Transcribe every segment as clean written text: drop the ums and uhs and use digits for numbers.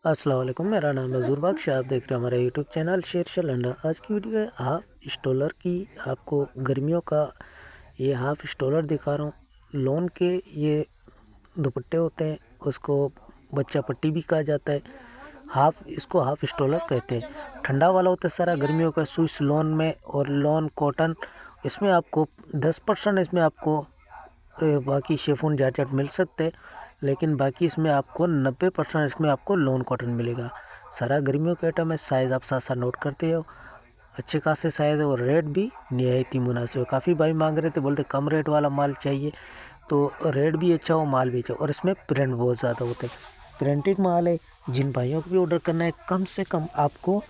अस्सलाम वालेकुम, मेरा नाम है ज़ुरबख्श। आप देख रहे हैं हमारा यूट्यूब चैनल शेरशाह लंडा। आज की वीडियो है हाफ स्टॉलर की। आपको गर्मियों का ये हाफ स्टॉलर दिखा रहा हूँ। लॉन के ये दुपट्टे होते हैं, उसको बच्चा पट्टी भी कहा जाता है। इसको हाफ स्टॉलर कहते हैं। ठंडा वाला होता है सारा गर्मियों का, स्विस लॉन में और लॉन कॉटन। इसमें आपको 10% इसमें आपको बाकी शेफून जारचट मिल सकते हैं, लेकिन बाकी इसमें आपको 90% इसमें आपको लॉन कॉटन मिलेगा। सारा गर्मियों के आइटम है। साइज़ आप साथ साथ नोट करते हो, अच्छे खासे साइज़ है और रेट भी निहायत ही मुनासिब है। काफ़ी भाई मांग रहे थे, बोलते कम रेट वाला माल चाहिए, तो रेट भी अच्छा हो, माल भी अच्छा हो। और इसमें प्रिंट बहुत ज़्यादा होते हैं, प्रिंटेड माल है। जिन भाइयों को भी ऑर्डर करना है, कम से कम आपको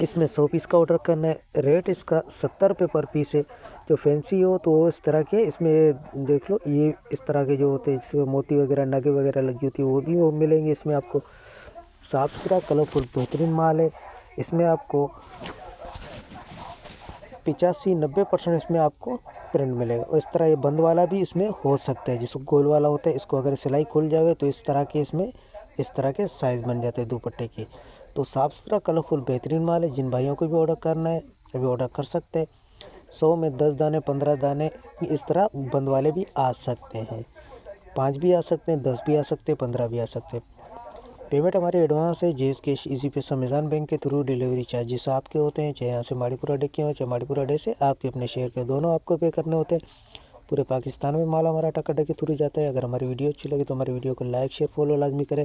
इसमें 100 पीस का ऑर्डर करना है। रेट इसका 70 रुपये पर पीस है। जो फैंसी हो तो वो इस तरह के इसमें देख लो, ये इस तरह के जो होते हैं जिसमें मोती वगैरह नगे वगैरह लगी होती है, वो मिलेंगे इसमें आपको। साफ़ सुथरा कलरफुल बेहतरीन माल है। इसमें आपको 85-90% इसमें आपको प्रिंट मिलेगा। और इस तरह ये बंद वाला भी इसमें हो सकता है, जिसको गोल वाला होता है, इसको अगर सिलाई खुल जाए तो इस तरह के इसमें इस तरह के साइज़ बन जाते हैं दुपट्टे की। तो साफ़ सुथरा कलरफुल बेहतरीन माल है। जिन भाइयों को भी ऑर्डर करना है अभी ऑर्डर कर सकते हैं। 100 में 10 दाने 15 दाने इस तरह बंद वाले भी आ सकते हैं। 5 भी आ सकते हैं, 10 भी आ सकते हैं, 15 भी आ सकते हैं। पेमेंट हमारी एडवांस है, जेस कैश इजी पे अमेज़न बैंक के थ्रू डिलीवरी चार्जेस आपके होते हैं, चाहे यहाँ से माड़ीपुरा अड्डे के हों चाहे माड़ीपुरा अड्डे से आपके अपने शहर के, दोनों आपको पे करने होते हैं। पूरे पाकिस्तान में माल हमारा टक अड्डे के थ्रू जाता है। अगर हमारी वीडियो अच्छी लगी तो हमारी वीडियो को लाइक शेयर फॉलो लाजमी करें,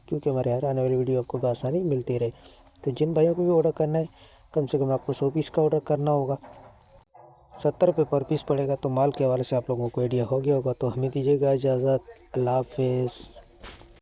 क्योंकि हमारे हर आने वाली वीडियो आपको आसानी मिलती रहे। तो जिन भाइयों को भी ऑर्डर करना है, कम से कम आपको 100 पीस का ऑर्डर करना होगा। 70 रुपये पर पीस पड़ेगा। तो माल के हवाले से आप लोगों को आइडिया हो गया होगा। तो हमें दीजिएगा इजाज़त। अल्लाह हाफिज़।